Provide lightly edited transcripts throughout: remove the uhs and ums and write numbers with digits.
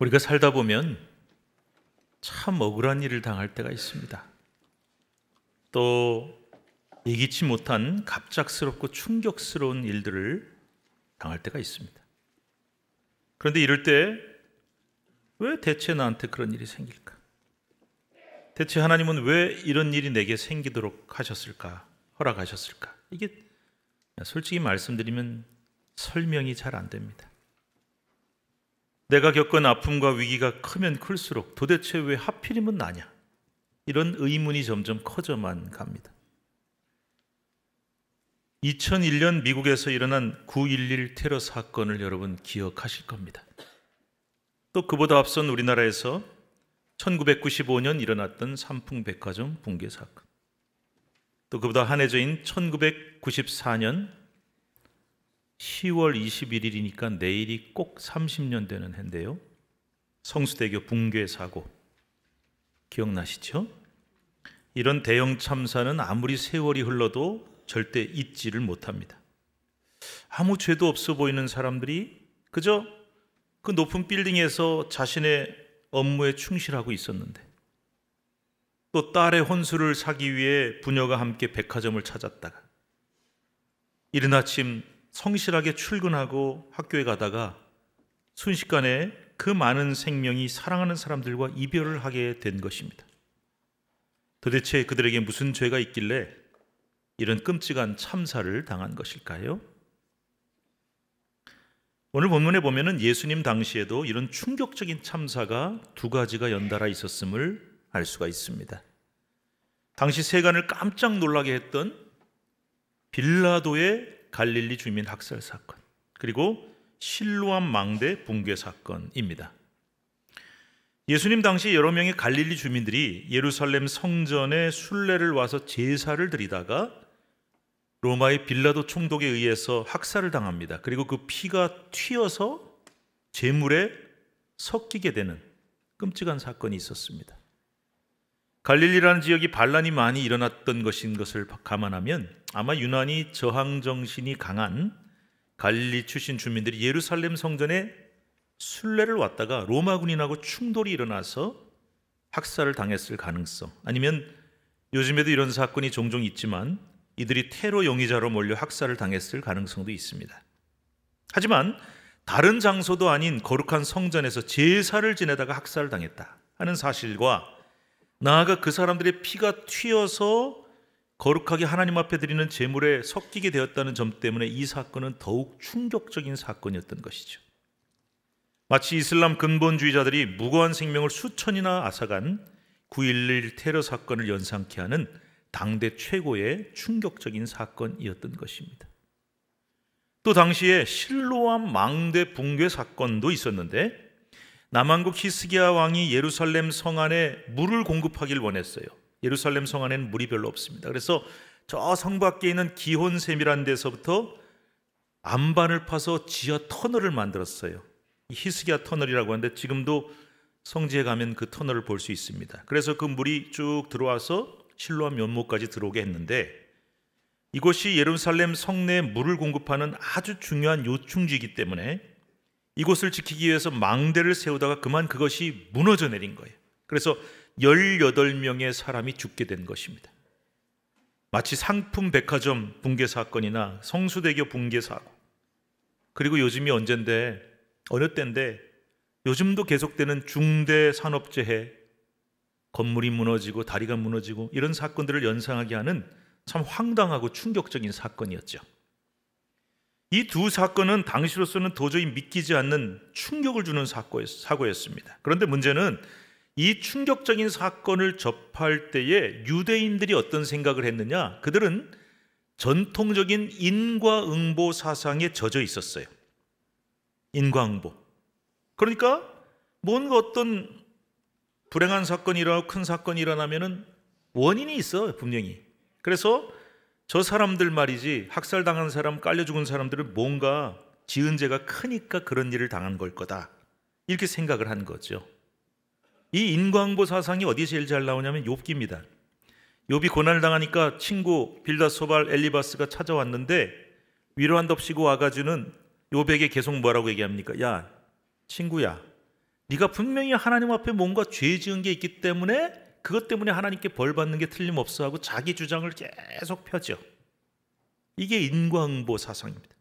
우리가 살다 보면 참 억울한 일을 당할 때가 있습니다. 또 예기치 못한 갑작스럽고 충격스러운 일들을 당할 때가 있습니다. 그런데 이럴 때 왜 대체 나한테 그런 일이 생길까? 대체 하나님은 왜 이런 일이 내게 생기도록 하셨을까? 허락하셨을까? 이게 솔직히 말씀드리면 설명이 잘 안 됩니다. 내가 겪은 아픔과 위기가 크면 클수록 도대체 왜 하필이면 나냐? 이런 의문이 점점 커져만 갑니다. 2001년 미국에서 일어난 9.11 테러 사건을 여러분 기억하실 겁니다. 또 그보다 앞선 우리나라에서 1995년 일어났던 삼풍백화점 붕괴 사건, 또 그보다 한해져인 1994년 10월 21일이니까 내일이 꼭 30년 되는 해인데요, 성수대교 붕괴 사고 기억나시죠? 이런 대형 참사는 아무리 세월이 흘러도 절대 잊지를 못합니다. 아무 죄도 없어 보이는 사람들이 그저 그 높은 빌딩에서 자신의 업무에 충실하고 있었는데, 또 딸의 혼수를 사기 위해 부녀가 함께 백화점을 찾았다가 이른 아침 성실하게 출근하고 학교에 가다가 순식간에 그 많은 생명이 사랑하는 사람들과 이별을 하게 된 것입니다. 도대체 그들에게 무슨 죄가 있길래 이런 끔찍한 참사를 당한 것일까요? 오늘 본문에 보면은 예수님 당시에도 이런 충격적인 참사가 두 가지가 연달아 있었음을 알 수가 있습니다. 당시 세간을 깜짝 놀라게 했던 빌라도의 갈릴리 주민 학살 사건, 그리고 실로암 망대 붕괴 사건입니다. 예수님 당시 여러 명의 갈릴리 주민들이 예루살렘 성전에 순례를 와서 제사를 드리다가 로마의 빌라도 총독에 의해서 학살을 당합니다. 그리고 그 피가 튀어서 재물에 섞이게 되는 끔찍한 사건이 있었습니다. 갈릴리라는 지역이 반란이 많이 일어났던 것인 것을 감안하면 아마 유난히 저항 정신이 강한 갈릴리 출신 주민들이 예루살렘 성전에 순례를 왔다가 로마군인하고 충돌이 일어나서 학살을 당했을 가능성, 아니면 요즘에도 이런 사건이 종종 있지만 이들이 테러 용의자로 몰려 학살을 당했을 가능성도 있습니다. 하지만 다른 장소도 아닌 거룩한 성전에서 제사를 지내다가 학살을 당했다 하는 사실과, 나아가 그 사람들의 피가 튀어서 거룩하게 하나님 앞에 드리는 제물에 섞이게 되었다는 점 때문에 이 사건은 더욱 충격적인 사건이었던 것이죠. 마치 이슬람 근본주의자들이 무고한 생명을 수천이나 앗아간 9.11 테러 사건을 연상케 하는 당대 최고의 충격적인 사건이었던 것입니다. 또 당시에 실로암 망대 붕괴 사건도 있었는데, 남왕국 히스기야 왕이 예루살렘 성 안에 물을 공급하길 원했어요. 예루살렘 성 안에는 물이 별로 없습니다. 그래서 저 성 밖에 있는 기혼샘이라는 데서부터 안반을 파서 지하 터널을 만들었어요. 히스기야 터널이라고 하는데 지금도 성지에 가면 그 터널을 볼 수 있습니다. 그래서 그 물이 쭉 들어와서 실로암 연못까지 들어오게 했는데, 이곳이 예루살렘 성내에 물을 공급하는 아주 중요한 요충지이기 때문에 이곳을 지키기 위해서 망대를 세우다가 그만 그것이 무너져 내린 거예요. 그래서 18명의 사람이 죽게 된 것입니다. 마치 상품백화점 붕괴 사건이나 성수대교 붕괴 사고, 그리고 요즘이 언젠데, 어느 때인데 요즘도 계속되는 중대 산업재해, 건물이 무너지고 다리가 무너지고 이런 사건들을 연상하게 하는 참 황당하고 충격적인 사건이었죠. 이 두 사건은 당시로서는 도저히 믿기지 않는 충격을 주는 사고였습니다. 그런데 문제는 이 충격적인 사건을 접할 때에 유대인들이 어떤 생각을 했느냐? 그들은 전통적인 인과응보 사상에 젖어 있었어요. 인과응보. 그러니까 뭔가 어떤 불행한 사건이 일어나고 큰 사건이 일어나면은 원인이 있어, 분명히. 그래서 저 사람들 말이지, 학살당한 사람, 깔려 죽은 사람들은 뭔가 지은 죄가 크니까 그런 일을 당한 걸 거다, 이렇게 생각을 한 거죠. 이 인과응보 사상이 어디에 제일 잘 나오냐면 욥기입니다. 욥이 고난을 당하니까 친구 빌닷소발 엘리바스가 찾아왔는데 위로한답시고 와가지고는 욥에게 계속 뭐라고 얘기합니까? 야, 친구야, 네가 분명히 하나님 앞에 뭔가 죄 지은 게 있기 때문에 그것 때문에 하나님께 벌 받는 게 틀림없어 하고 자기 주장을 계속 펴죠. 이게 인과응보 사상입니다.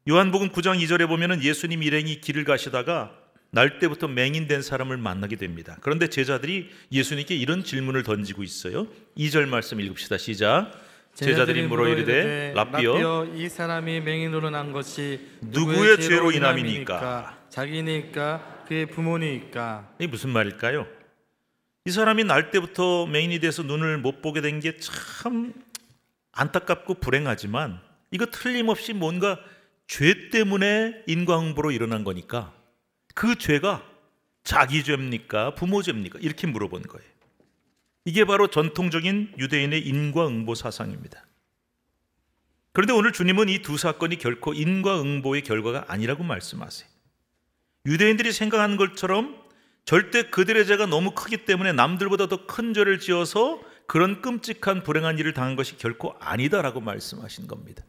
요한복음 9장 2절에 보면은 예수님 일행이 길을 가시다가 날 때부터 맹인된 사람을 만나게 됩니다. 그런데 제자들이 예수님께 이런 질문을 던지고 있어요. 2절 말씀 읽읍시다. 시작. 제자들이 물어 이르되 랍비여, 이 사람이 맹인으로 난 것이 누구의 죄로 인함이니까? 자기니까 그의 부모니까? 이게 무슨 말일까요? 이 사람이 날 때부터 맹인이 돼서 눈을 못 보게 된 게 참 안타깝고 불행하지만 이거 틀림없이 뭔가 죄 때문에 인과응보로 일어난 거니까 그 죄가 자기 죄입니까? 부모 죄입니까? 이렇게 물어본 거예요. 이게 바로 전통적인 유대인의 인과응보 사상입니다. 그런데 오늘 주님은 이 두 사건이 결코 인과응보의 결과가 아니라고 말씀하세요. 유대인들이 생각하는 것처럼 절대 그들의 죄가 너무 크기 때문에 남들보다 더 큰 죄를 지어서 그런 끔찍한 불행한 일을 당한 것이 결코 아니다라고 말씀하신 겁니다.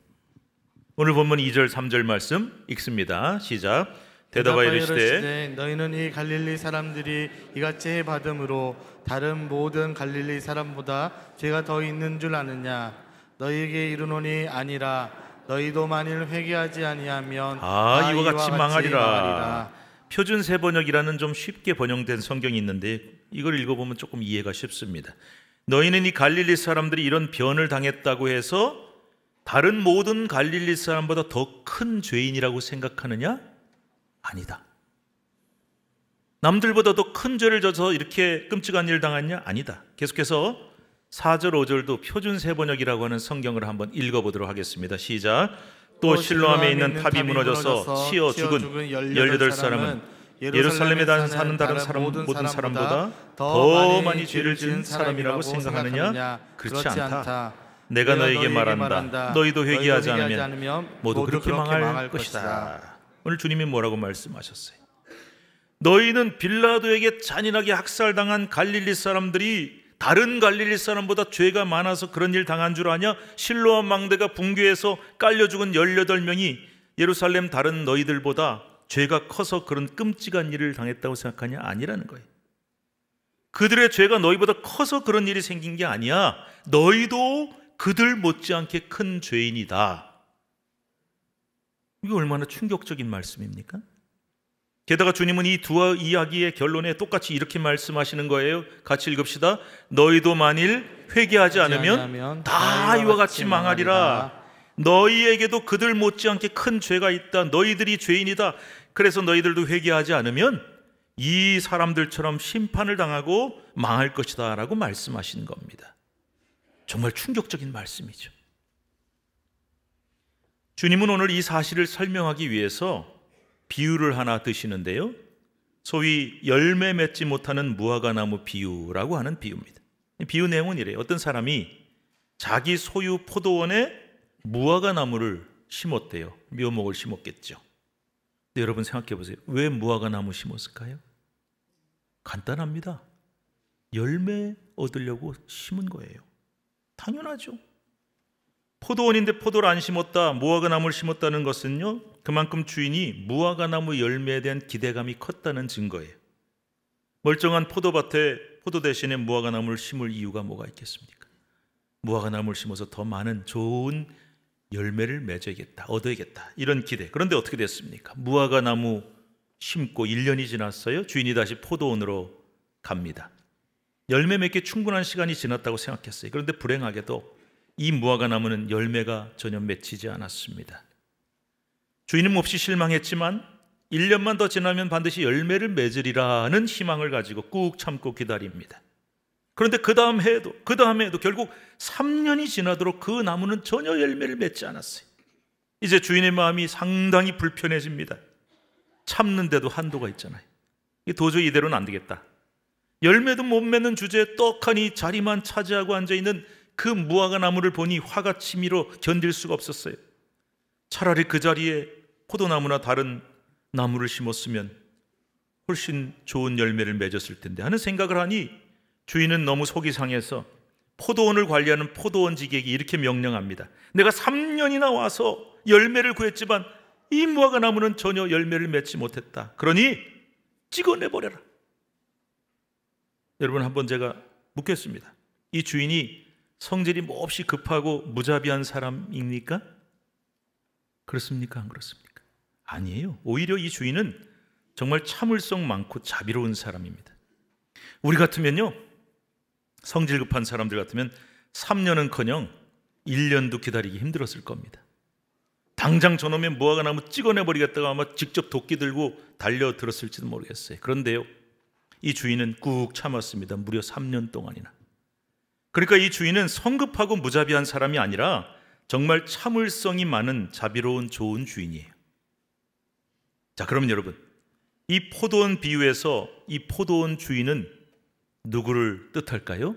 오늘 본문 2절 3절 말씀 읽습니다. 시작. 대답하여 이르시되 너희는 이 갈릴리 사람들이 이같이 해 받음으로 다른 모든 갈릴리 사람보다 죄가 더 있는 줄 아느냐? 너희에게 이르노니 아니라. 너희도 만일 회개하지 아니하면 이와 같이 망하리라. 표준 세번역이라는 좀 쉽게 번역된 성경이 있는데 이걸 읽어보면 조금 이해가 쉽습니다. 너희는 이 갈릴리 사람들이 이런 변을 당했다고 해서 다른 모든 갈릴리 사람보다 더 큰 죄인이라고 생각하느냐? 아니다. 남들보다 더 큰 죄를 져서 이렇게 끔찍한 일을 당했냐? 아니다. 계속해서 4절 5절도 표준 세번역이라고 하는 성경을 한번 읽어보도록 하겠습니다. 시작. 또 실로암에 있는 탑이 무너져서 치어 죽은 18사람은 예루살렘에 사는 다른 모든 사람보다 더 많이 죄를 지은 사람이라고 생각하느냐? 그렇지 않다. 내가 너에게 말한다. 너희도 회개하지 않으면 모두 그렇게 망할 것이다. 오늘 주님이 뭐라고 말씀하셨어요? 너희는 빌라도에게 잔인하게 학살당한 갈릴리 사람들이 다른 갈릴리 사람보다 죄가 많아서 그런 일 당한 줄 아냐? 실로암 망대가 붕괴해서 깔려 죽은 18명이 예루살렘 다른 너희들보다 죄가 커서 그런 끔찍한 일을 당했다고 생각하냐? 아니라는 거예요. 그들의 죄가 너희보다 커서 그런 일이 생긴 게 아니야. 너희도 그들 못지않게 큰 죄인이다. 이게 얼마나 충격적인 말씀입니까? 게다가 주님은 이 두 이야기의 결론에 똑같이 이렇게 말씀하시는 거예요. 같이 읽읍시다. 너희도 만일 회개하지 않으면 다 이와 같이 망하리라. 너희에게도 그들 못지않게 큰 죄가 있다. 너희들이 죄인이다. 그래서 너희들도 회개하지 않으면 이 사람들처럼 심판을 당하고 망할 것이다 라고 말씀하시는 겁니다. 정말 충격적인 말씀이죠. 주님은 오늘 이 사실을 설명하기 위해서 비유를 하나 드시는데요. 소위 열매 맺지 못하는 무화과나무 비유라고 하는 비유입니다. 비유 내용은 이래요. 어떤 사람이 자기 소유 포도원에 무화과나무를 심었대요. 묘목을 심었겠죠. 근데 여러분 생각해 보세요. 왜 무화과나무 심었을까요? 간단합니다. 열매 얻으려고 심은 거예요. 당연하죠. 포도원인데 포도를 안 심었다, 무화과나무를 심었다는 것은요, 그만큼 주인이 무화과나무 열매에 대한 기대감이 컸다는 증거예요. 멀쩡한 포도밭에 포도 대신에 무화과나무를 심을 이유가 뭐가 있겠습니까? 무화과나무를 심어서 더 많은 좋은 열매를 맺어야겠다, 얻어야겠다, 이런 기대. 그런데 어떻게 됐습니까? 무화과나무 심고 1년이 지났어요. 주인이 다시 포도원으로 갑니다. 열매 맺기에 충분한 시간이 지났다고 생각했어요. 그런데 불행하게도 이 무화과나무는 열매가 전혀 맺히지 않았습니다. 주인은 몹시 실망했지만 1년만 더 지나면 반드시 열매를 맺으리라는 희망을 가지고 꾹 참고 기다립니다. 그런데 그 다음 해에도 결국 3년이 지나도록 그 나무는 전혀 열매를 맺지 않았어요. 이제 주인의 마음이 상당히 불편해집니다. 참는데도 한도가 있잖아요. 도저히 이대로는 안 되겠다. 열매도 못 맺는 주제에 떡하니 자리만 차지하고 앉아있는 그 무화과나무를 보니 화가 치밀어 견딜 수가 없었어요. 차라리 그 자리에 포도나무나 다른 나무를 심었으면 훨씬 좋은 열매를 맺었을 텐데 하는 생각을 하니 주인은 너무 속이 상해서 포도원을 관리하는 포도원직에게 이렇게 명령합니다. 내가 3년이나 와서 열매를 구했지만 이 무화과나무는 전혀 열매를 맺지 못했다. 그러니 찍어내버려라. 여러분, 한번 제가 묻겠습니다. 이 주인이 성질이 몹시 급하고 무자비한 사람입니까? 그렇습니까? 안 그렇습니까? 아니에요. 오히려 이 주인은 정말 참을성 많고 자비로운 사람입니다. 우리 같으면요, 성질 급한 사람들 같으면 3년은커녕 1년도 기다리기 힘들었을 겁니다. 당장 저놈의 무화과 나무 찍어내버리겠다고 아마 직접 도끼 들고 달려들었을지도 모르겠어요. 그런데요, 이 주인은 꾹 참았습니다. 무려 3년 동안이나. 그러니까 이 주인은 성급하고 무자비한 사람이 아니라 정말 참을성이 많은 자비로운 좋은 주인이에요. 자, 그럼 여러분, 이 포도원 비유에서 이 포도원 주인은 누구를 뜻할까요?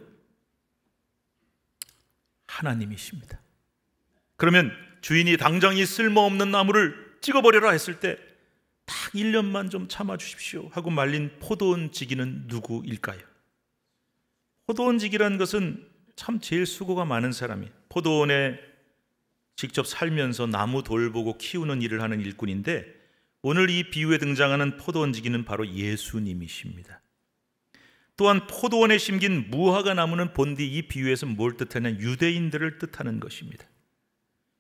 하나님이십니다. 그러면 주인이 당장 이 쓸모없는 나무를 찍어버려라 했을 때 딱 1년만 좀 참아주십시오 하고 말린 포도원지기는 누구일까요? 포도원지기라는 것은 참 제일 수고가 많은 사람이에요. 포도원에 직접 살면서 나무 돌보고 키우는 일을 하는 일꾼인데, 오늘 이 비유에 등장하는 포도원지기는 바로 예수님이십니다. 또한 포도원에 심긴 무화과 나무는 본디 이 비유에서 뭘 뜻하냐면 유대인들을 뜻하는 것입니다.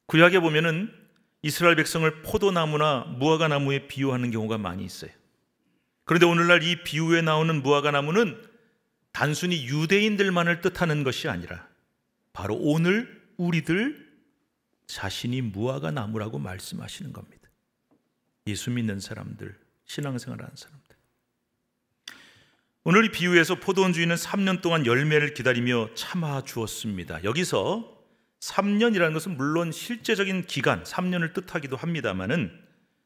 구약에 보면은 이스라엘 백성을 포도나무나 무화과 나무에 비유하는 경우가 많이 있어요. 그런데 오늘날 이 비유에 나오는 무화과 나무는 단순히 유대인들만을 뜻하는 것이 아니라 바로 오늘 우리들 자신이 무화과 나무라고 말씀하시는 겁니다. 예수 믿는 사람들, 신앙생활하는 사람들. 오늘 이 비유에서 포도원 주인은 3년 동안 열매를 기다리며 참아 주었습니다. 여기서 3년이라는 것은 물론 실제적인 기간 3년을 뜻하기도 합니다만은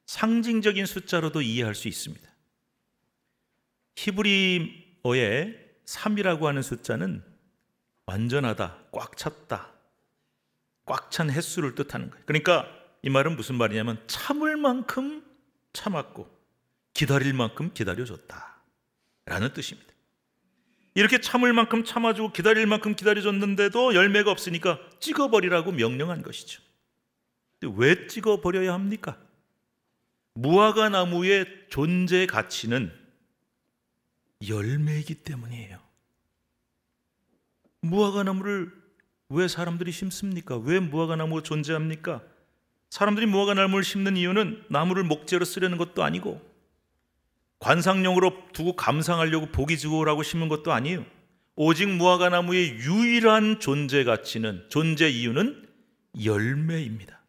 상징적인 숫자로도 이해할 수 있습니다. 히브리어의 3이라고 하는 숫자는 완전하다, 꽉 찼다, 꽉 찬 횟수를 뜻하는 거예요. 그러니까 이 말은 무슨 말이냐면 참을 만큼 참았고 기다릴 만큼 기다려줬다 라는 뜻입니다. 이렇게 참을 만큼 참아주고 기다릴 만큼 기다려줬는데도 열매가 없으니까 찍어버리라고 명령한 것이죠. 근데 왜 찍어버려야 합니까? 무화과 나무의 존재 가치는 열매이기 때문이에요. 무화과 나무를 왜 사람들이 심습니까? 왜 무화과 나무가 존재합니까? 사람들이 무화과 나무를 심는 이유는 나무를 목재로 쓰려는 것도 아니고 관상용으로 두고 감상하려고 보기 좋으라고 심은 것도 아니에요. 오직 무화과 나무의 유일한 존재 가치는, 존재 이유는 열매입니다.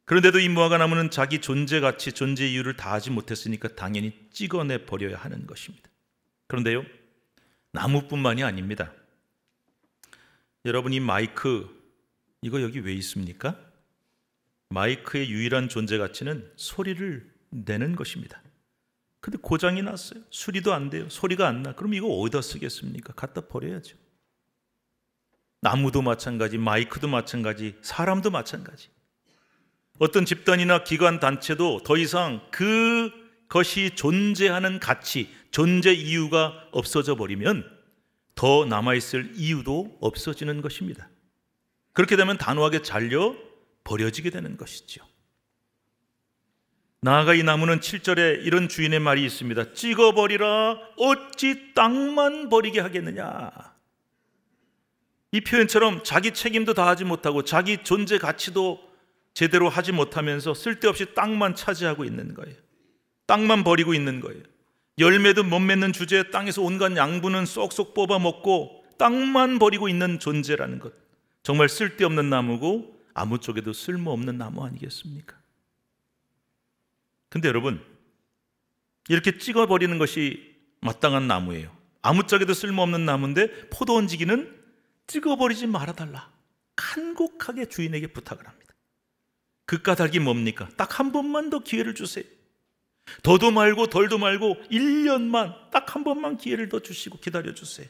그런데도 이 무화과 나무는 자기 존재 가치, 존재 이유를 다하지 못했으니까 당연히 찍어내 버려야 하는 것입니다. 그런데요, 나무뿐만이 아닙니다. 여러분, 이 마이크, 이거 여기 왜 있습니까? 마이크의 유일한 존재 가치는 소리를 내는 것입니다. 근데 고장이 났어요. 수리도 안 돼요. 소리가 안 나. 그럼 이거 어디다 쓰겠습니까? 갖다 버려야죠. 나무도 마찬가지, 마이크도 마찬가지, 사람도 마찬가지. 어떤 집단이나 기관, 단체도 더 이상 그것이 존재하는 가치, 존재 이유가 없어져 버리면 더 남아있을 이유도 없어지는 것입니다. 그렇게 되면 단호하게 잘려 버려지게 되는 것이죠. 나아가 이 나무는 7절에 이런 주인의 말이 있습니다. 찍어버리라, 어찌 땅만 버리게 하겠느냐. 이 표현처럼 자기 책임도 다하지 못하고 자기 존재 가치도 제대로 하지 못하면서 쓸데없이 땅만 차지하고 있는 거예요. 땅만 버리고 있는 거예요. 열매도 못 맺는 주제에 땅에서 온갖 양분은 쏙쏙 뽑아 먹고 땅만 버리고 있는 존재라는 것. 정말 쓸데없는 나무고 아무 쪽에도 쓸모없는 나무 아니겠습니까? 근데 여러분, 이렇게 찍어버리는 것이 마땅한 나무예요. 아무짝에도 쓸모없는 나무인데 포도원지기는 찍어버리지 말아달라, 간곡하게 주인에게 부탁을 합니다. 그 까닭이 뭡니까? 딱 한 번만 더 기회를 주세요. 더도 말고 덜도 말고 1년만, 딱 한 번만 기회를 더 주시고 기다려주세요.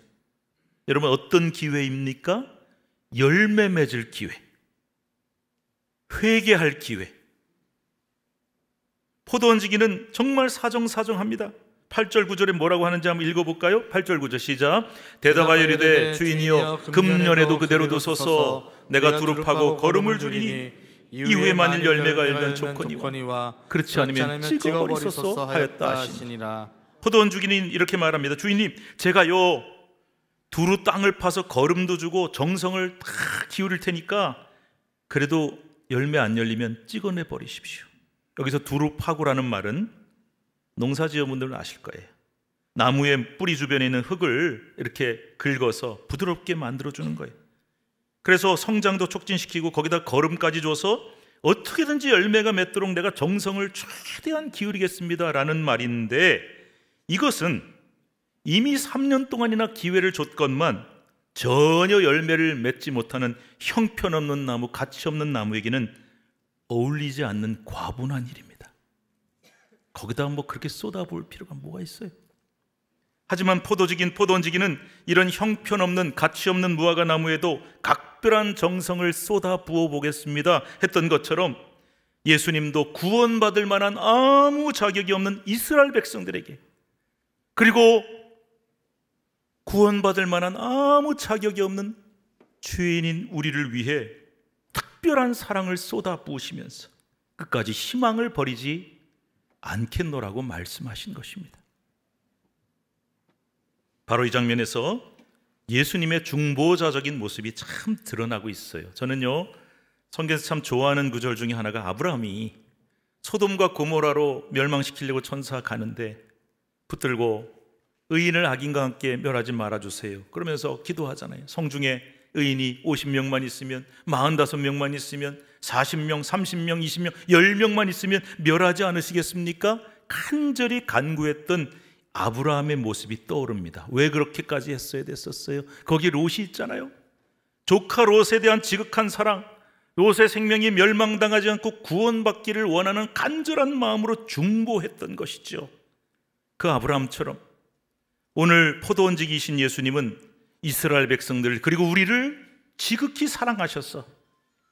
여러분, 어떤 기회입니까? 열매 맺을 기회, 회개할 기회. 포도원지기는 정말 사정사정합니다. 8절 9절에 뭐라고 하는지 한번 읽어볼까요? 8절 9절 시작. 대답하여 이르되 주인이여 금년에도 그대로 두소서. 내가 두릅하고 거름을 주리니 이후에 만일 열매가 열면 좋거니와 그렇지 않으면 찍어버리소서 하였다 하시니라. 포도원 주인이 이렇게 말합니다. 주인님, 제가요 두루 땅을 파서 거름도 주고 정성을 다 기울일 테니까 그래도 열매 안 열리면 찍어내 버리십시오. 여기서 두루 파고라는 말은 농사지어 분들은 아실 거예요. 나무의 뿌리 주변에 있는 흙을 이렇게 긁어서 부드럽게 만들어주는 거예요. 그래서 성장도 촉진시키고 거기다 거름까지 줘서 어떻게든지 열매가 맺도록 내가 정성을 최대한 기울이겠습니다 라는 말인데, 이것은 이미 3년 동안이나 기회를 줬건만 전혀 열매를 맺지 못하는 형편없는 나무, 가치 없는 나무에게는 어울리지 않는 과분한 일입니다. 거기다 뭐 그렇게 쏟아부을 필요가 뭐가 있어요? 하지만 포도원지기는 이런 형편없는 가치 없는 무화과 나무에도 각별한 정성을 쏟아 부어 보겠습니다 했던 것처럼, 예수님도 구원받을 만한 아무 자격이 없는 이스라엘 백성들에게, 그리고 구원받을 만한 아무 자격이 없는 죄인인 우리를 위해 특별한 사랑을 쏟아 부으시면서 끝까지 희망을 버리지 않겠노라고 말씀하신 것입니다. 바로 이 장면에서 예수님의 중보자적인 모습이 참 드러나고 있어요. 저는요, 성경에서 참 좋아하는 구절 중에 하나가 아브라함이 소돔과 고모라로 멸망시키려고 천사 가는데 붙들고 의인을 악인과 함께 멸하지 말아주세요 그러면서 기도하잖아요. 성중에 의인이 50명만 있으면, 45명만 있으면, 40명, 30명, 20명, 10명만 있으면 멸하지 않으시겠습니까? 간절히 간구했던 아브라함의 모습이 떠오릅니다. 왜 그렇게까지 했어야 됐었어요? 거기 롯이 있잖아요. 조카 롯에 대한 지극한 사랑, 롯의 생명이 멸망당하지 않고 구원받기를 원하는 간절한 마음으로 중보했던 것이죠. 그 아브라함처럼 오늘 포도원지기이신 예수님은 이스라엘 백성들, 그리고 우리를 지극히 사랑하셔서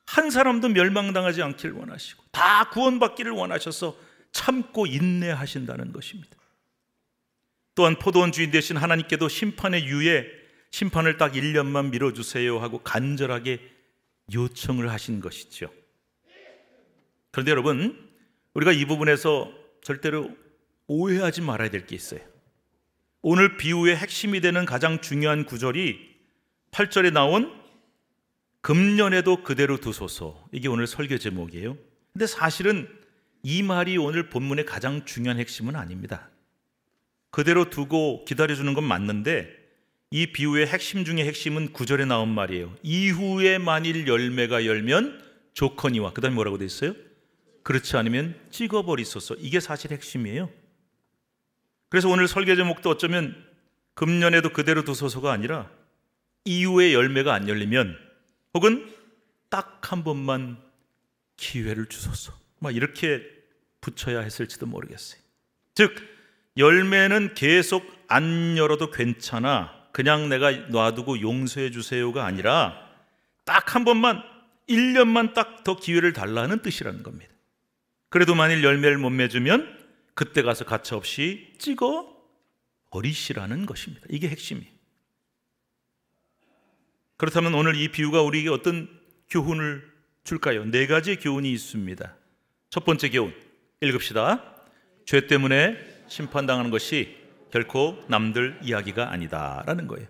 한 사람도 멸망당하지 않기를 원하시고 다 구원받기를 원하셔서 참고 인내하신다는 것입니다. 또한 포도원 주인 되신 하나님께도 심판의 유예, 심판을 딱 1년만 미뤄주세요 하고 간절하게 요청을 하신 것이죠. 그런데 여러분, 우리가 이 부분에서 절대로 오해하지 말아야 될 게 있어요. 오늘 비유의 핵심이 되는 가장 중요한 구절이 8절에 나온 금년에도 그대로 두소서, 이게 오늘 설교 제목이에요. 근데 사실은 이 말이 오늘 본문의 가장 중요한 핵심은 아닙니다. 그대로 두고 기다려주는 건 맞는데, 이 비유의 핵심 중에 핵심은 9절에 나온 말이에요. 이후에 만일 열매가 열면 좋거니와, 그 다음에 뭐라고 돼 있어요? 그렇지 않으면 찍어버리소서. 이게 사실 핵심이에요. 그래서 오늘 설교 제목도 어쩌면 금년에도 그대로 두소서가 아니라 이후에 열매가 안 열리면, 혹은 딱 한 번만 기회를 주소서, 막 이렇게 붙여야 했을지도 모르겠어요. 즉, 열매는 계속 안 열어도 괜찮아, 그냥 내가 놔두고 용서해 주세요가 아니라 딱 한 번만, 1년만 딱 더 기회를 달라는 뜻이라는 겁니다. 그래도 만일 열매를 못 맺으면 그때 가서 가차없이 찍어 버리시라는 것입니다. 이게 핵심이에요. 그렇다면 오늘 이 비유가 우리에게 어떤 교훈을 줄까요? 4가지 교훈이 있습니다. 첫 번째 교훈 읽읍시다. 죄 때문에 심판당하는 것이 결코 남들 이야기가 아니다 라는 거예요.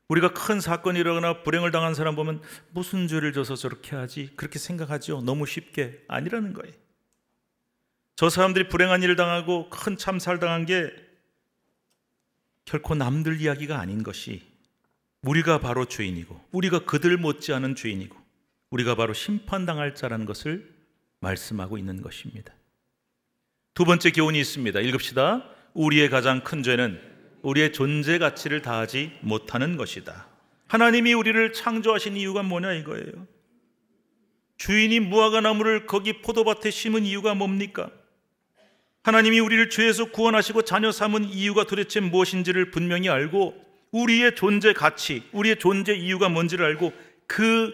우리가 큰 사건이 일어나거나 불행을 당한 사람 보면 무슨 죄를 져서 저렇게 하지, 그렇게 생각하죠. 너무 쉽게. 아니라는 거예요. 저 사람들이 불행한 일을 당하고 큰 참사를 당한 게 결코 남들 이야기가 아닌 것이, 우리가 바로 죄인이고, 우리가 그들 못지않은 죄인이고, 우리가 바로 심판당할 자라는 것을 말씀하고 있는 것입니다. 두 번째 교훈이 있습니다. 읽읍시다. 우리의 가장 큰 죄는 우리의 존재 가치를 다하지 못하는 것이다. 하나님이 우리를 창조하신 이유가 뭐냐 이거예요. 주인이 무화과 나무를 거기 포도밭에 심은 이유가 뭡니까? 하나님이 우리를 죄에서 구원하시고 자녀 삼은 이유가 도대체 무엇인지를 분명히 알고, 우리의 존재 가치, 우리의 존재 이유가 뭔지를 알고 그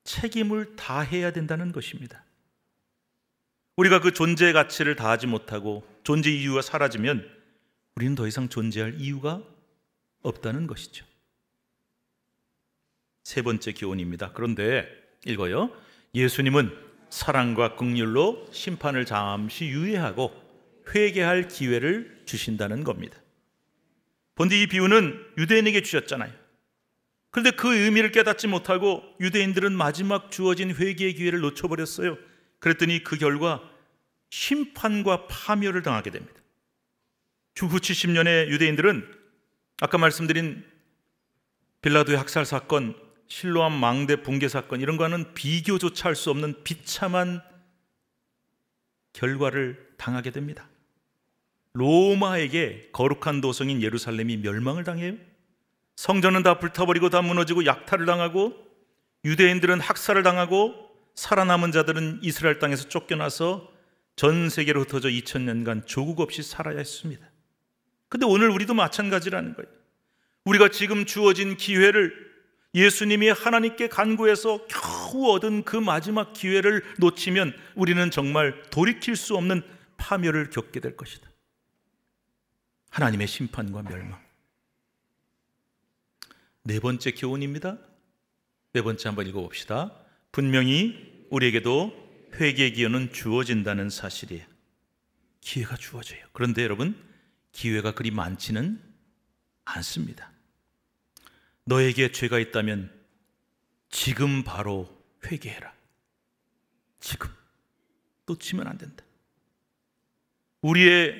책임을 다해야 된다는 것입니다. 우리가 그 존재 가치를 다하지 못하고 존재 이유가 사라지면 우리는 더 이상 존재할 이유가 없다는 것이죠. 세 번째 교훈입니다. 그런데 읽어요. 예수님은 사랑과 긍휼로 심판을 잠시 유예하고 회개할 기회를 주신다는 겁니다. 본디 이 비유는 유대인에게 주셨잖아요. 그런데 그 의미를 깨닫지 못하고 유대인들은 마지막 주어진 회개의 기회를 놓쳐버렸어요. 그랬더니 그 결과 심판과 파멸을 당하게 됩니다. 주후 70년의 유대인들은 아까 말씀드린 빌라도의 학살 사건, 실로암 망대 붕괴 사건, 이런 거는 비교조차 할 수 없는 비참한 결과를 당하게 됩니다. 로마에게 거룩한 도성인 예루살렘이 멸망을 당해요. 성전은 다 불타버리고 다 무너지고 약탈을 당하고, 유대인들은 학살을 당하고, 살아남은 자들은 이스라엘 땅에서 쫓겨나서 전 세계로 흩어져 2000년간 조국 없이 살아야 했습니다. 근데 오늘 우리도 마찬가지라는 거예요. 우리가 지금 주어진 기회를, 예수님이 하나님께 간구해서 겨우 얻은 그 마지막 기회를 놓치면 우리는 정말 돌이킬 수 없는 파멸을 겪게 될 것이다. 하나님의 심판과 멸망. 네 번째 교훈입니다. 네 번째 한번 읽어봅시다. 분명히 우리에게도 회개의 기회는 주어진다는 사실이에요. 기회가 주어져요. 그런데 여러분, 기회가 그리 많지는 않습니다. 너에게 죄가 있다면 지금 바로 회개해라. 지금. 놓치면 안 된다. 우리의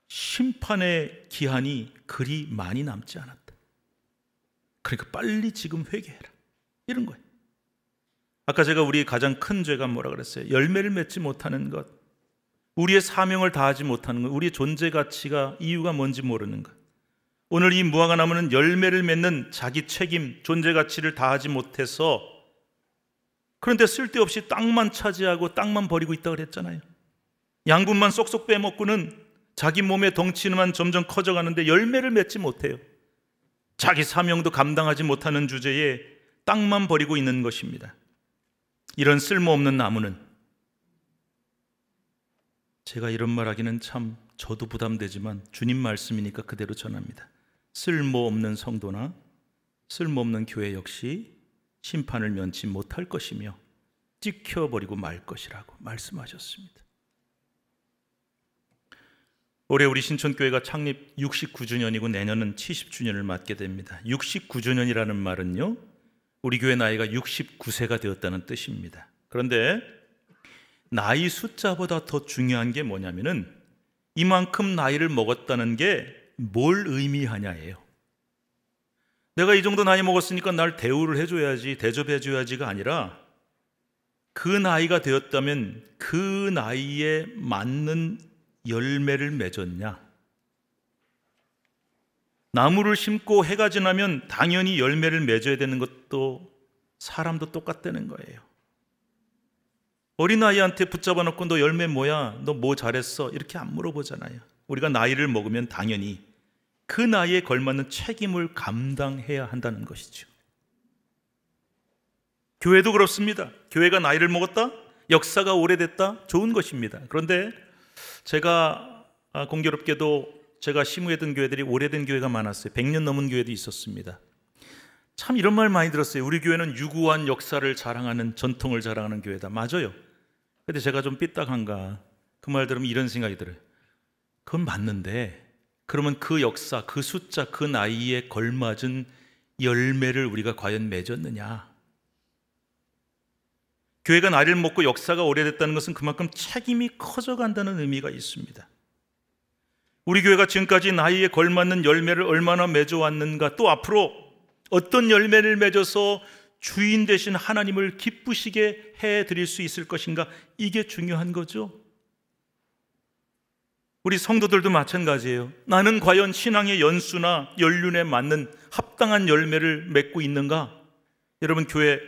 심판의 기한이 그리 많이 남지 않았다. 그러니까 빨리 지금 회개해라. 이런 거예요. 아까 제가 우리 가장 큰 죄가 뭐라 그랬어요? 열매를 맺지 못하는 것, 우리의 사명을 다하지 못하는 것, 우리의 존재 가치가 이유가 뭔지 모르는 것. 오늘 이 무화과 나무는 열매를 맺는 자기 책임, 존재 가치를 다하지 못해서, 그런데 쓸데없이 땅만 차지하고 땅만 버리고 있다고 그랬잖아요. 양분만 쏙쏙 빼먹고는 자기 몸의 덩치만 점점 커져가는데 열매를 맺지 못해요. 자기 사명도 감당하지 못하는 주제에 땅만 버리고 있는 것입니다. 이런 쓸모없는 나무는, 제가 이런 말하기는 참 저도 부담되지만 주님 말씀이니까 그대로 전합니다. 쓸모없는 성도나 쓸모없는 교회 역시 심판을 면치 못할 것이며 찍혀버리고 말 것이라고 말씀하셨습니다. 올해 우리 신촌교회가 창립 69주년이고 내년은 70주년을 맞게 됩니다. 69주년이라는 말은요, 우리 교회 나이가 69세가 되었다는 뜻입니다. 그런데 나이 숫자보다 더 중요한 게 뭐냐면은 이만큼 나이를 먹었다는 게 뭘 의미하냐예요. 내가 이 정도 나이 먹었으니까 날 대우를 해줘야지, 대접해줘야지가 아니라 그 나이가 되었다면 그 나이에 맞는 열매를 맺었냐. 나무를 심고 해가 지나면 당연히 열매를 맺어야 되는 것도 사람도 똑같다는 거예요. 어린아이한테 붙잡아 놓고 너 열매 뭐야? 너 뭐 잘했어? 이렇게 안 물어보잖아요. 우리가 나이를 먹으면 당연히 그 나이에 걸맞는 책임을 감당해야 한다는 것이죠. 교회도 그렇습니다. 교회가 나이를 먹었다? 역사가 오래됐다? 좋은 것입니다. 그런데 제가 공교롭게도 제가 시무했던 교회들이 오래된 교회가 많았어요. 100년 넘은 교회도 있었습니다. 참 이런 말 많이 들었어요. 우리 교회는 유구한 역사를 자랑하는, 전통을 자랑하는 교회다. 맞아요. 근데 제가 좀 삐딱한가, 그 말 들으면 이런 생각이 들어요. 그건 맞는데 그러면 그 역사, 그 숫자, 그 나이에 걸맞은 열매를 우리가 과연 맺었느냐. 교회가 나이를 먹고 역사가 오래됐다는 것은 그만큼 책임이 커져간다는 의미가 있습니다. 우리 교회가 지금까지 나이에 걸맞는 열매를 얼마나 맺어왔는가, 또 앞으로 어떤 열매를 맺어서 주인 되신 하나님을 기쁘시게 해드릴 수 있을 것인가, 이게 중요한 거죠. 우리 성도들도 마찬가지예요. 나는 과연 신앙의 연수나 연륜에 맞는 합당한 열매를 맺고 있는가? 여러분 교회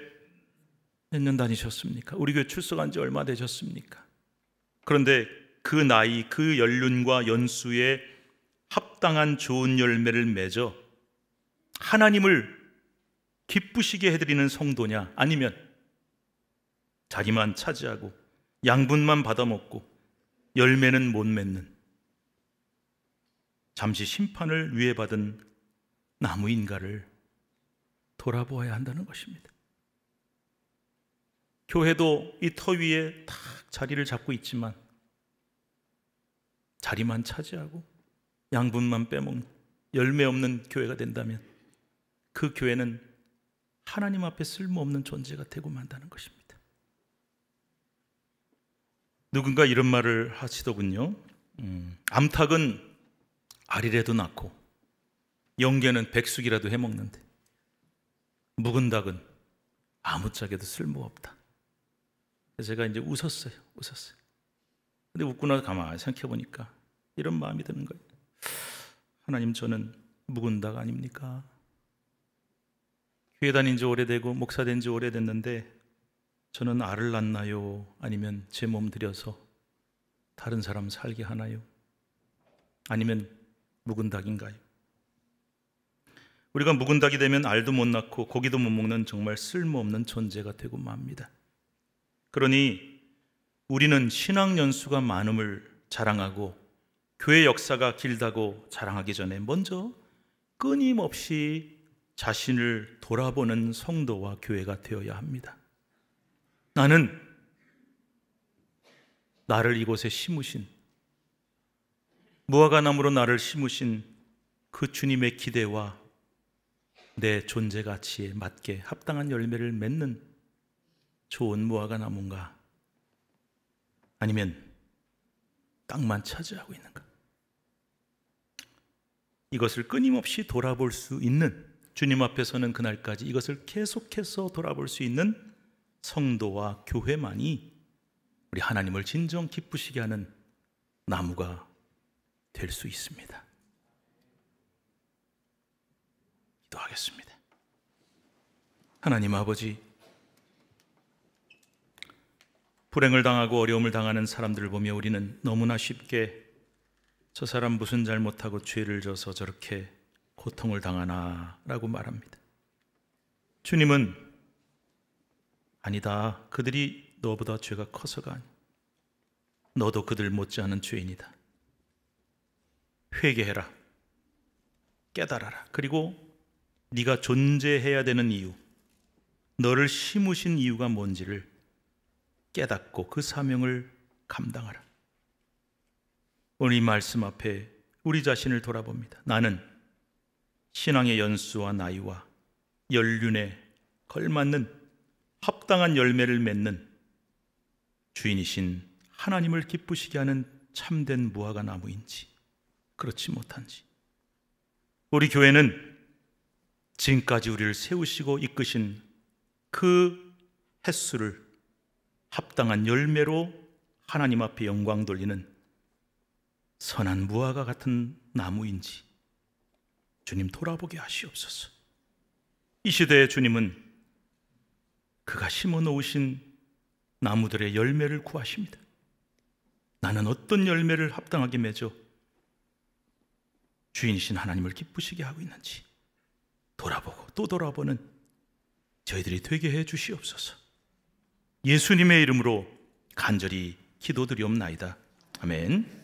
몇 년 다니셨습니까? 우리 교회 출석한 지 얼마 되셨습니까? 그런데 그 나이, 그 연륜과 연수에 합당한 좋은 열매를 맺어 하나님을 기쁘시게 해드리는 성도냐, 아니면 자기만 차지하고 양분만 받아먹고 열매는 못 맺는 잠시 심판을 위해 받은 나무인가를 돌아보아야 한다는 것입니다. 교회도 이 터 위에 탁 자리를 잡고 있지만 자리만 차지하고 양분만 빼먹는 열매 없는 교회가 된다면 그 교회는 하나님 앞에 쓸모없는 존재가 되고 만다는 것입니다. 누군가 이런 말을 하시더군요. 암탉은 알이라도 낳고 영계는 백숙이라도 해먹는데 묵은 닭은 아무짝에도 쓸모없다. 그래서 제가 이제 웃었어요. 근데 웃고 나서 가만히 생각해 보니까 이런 마음이 드는 거예요. 하나님, 저는 묵은 닭 아닙니까? 교회 다닌 지 오래되고 목사 된 지 오래됐는데 저는 알을 낳나요? 아니면 제 몸 들여서 다른 사람 살게 하나요? 아니면 묵은 닭인가요? 우리가 묵은 닭이 되면 알도 못 낳고 고기도 못 먹는 정말 쓸모없는 존재가 되고 맙니다. 그러니 우리는 신앙 연수가 많음을 자랑하고 교회 역사가 길다고 자랑하기 전에 먼저 끊임없이 자신을 돌아보는 성도와 교회가 되어야 합니다. 나는 나를 이곳에 심으신, 무화과나무로 나를 심으신 그 주님의 기대와 내 존재 가치에 맞게 합당한 열매를 맺는 좋은 무화과나무인가? 아니면 땅만 차지하고 있는가? 이것을 끊임없이 돌아볼 수 있는, 주님 앞에서는 그날까지 이것을 계속해서 돌아볼 수 있는 성도와 교회만이 우리 하나님을 진정 기쁘시게 하는 나무가 될 수 있습니다. 기도하겠습니다. 하나님 아버지, 불행을 당하고 어려움을 당하는 사람들을 보며 우리는 너무나 쉽게 저 사람 무슨 잘못하고 죄를 져서 저렇게 고통을 당하나 라고 말합니다. 주님은 아니다, 그들이 너보다 죄가 커서가 아니야. 너도 그들 못지않은 죄인이다. 회개해라, 깨달아라. 그리고 네가 존재해야 되는 이유, 너를 심으신 이유가 뭔지를 깨닫고 그 사명을 감당하라. 오늘 이 말씀 앞에 우리 자신을 돌아봅니다. 나는 신앙의 연수와 나이와 연륜에 걸맞는 합당한 열매를 맺는 주인이신 하나님을 기쁘시게 하는 참된 무화과 나무인지 그렇지 못한지, 우리 교회는 지금까지 우리를 세우시고 이끄신 그 횟수를 합당한 열매로 하나님 앞에 영광 돌리는 선한 무화과 같은 나무인지 주님 돌아보게 하시옵소서. 이 시대에 주님은 그가 심어 놓으신 나무들의 열매를 구하십니다. 나는 어떤 열매를 합당하게 맺어 주인이신 하나님을 기쁘시게 하고 있는지 돌아보고 또 돌아보는 저희들이 되게 해 주시옵소서. 예수님의 이름으로 간절히 기도드리옵나이다. 아멘.